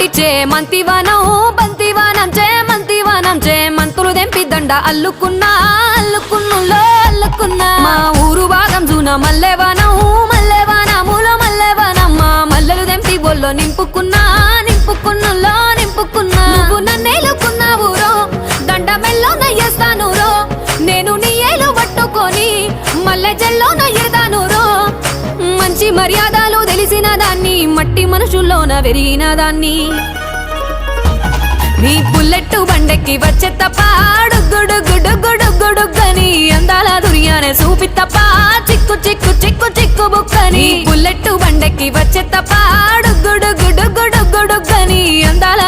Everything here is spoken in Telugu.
చే మంతివానం బంతివానం చే మంతివానం చే మంతులు దెంపి దండ అల్లుకున్నా అల్లుకున్నులో అల్లుకున్నా మా ఊరు భాగం జూన మల్లెవానం మల్లెవానములో మల్లెవానం మా మల్లెలు దెంపి బొల్లో నింపుకున్నా నింపుకున్నులో నింపుకున్నా నువ్వు నన్నేలుకున్నావు రో దండ మెల్లో నయ్యేస్తాను రో నేను నీ ఏలు పట్టుకొని మల్లె జల్లో నయ్యేదాను రో మంచి మర్యాదలు తెలిసిన దాన్ని మట్టి మనుషుల్లోన వెరిగిన దాన్ని నీ బుల్లెట్టు బండెక్కి వచ్చే తప్ప డుగ్గుడుగ్గుడుగ్గుడుగ్గుడుగ్గని అందాల దుర్యానే చూపి తప్ప చిక్కు చిక్కు చిక్కు చిక్కు బుక్కని బుల్లెట్టు బండెక్కి వచ్చే తప్ప డుగ్గుడుగ్గుడుగ్గుడుగ్గుడుగ్గని అందాల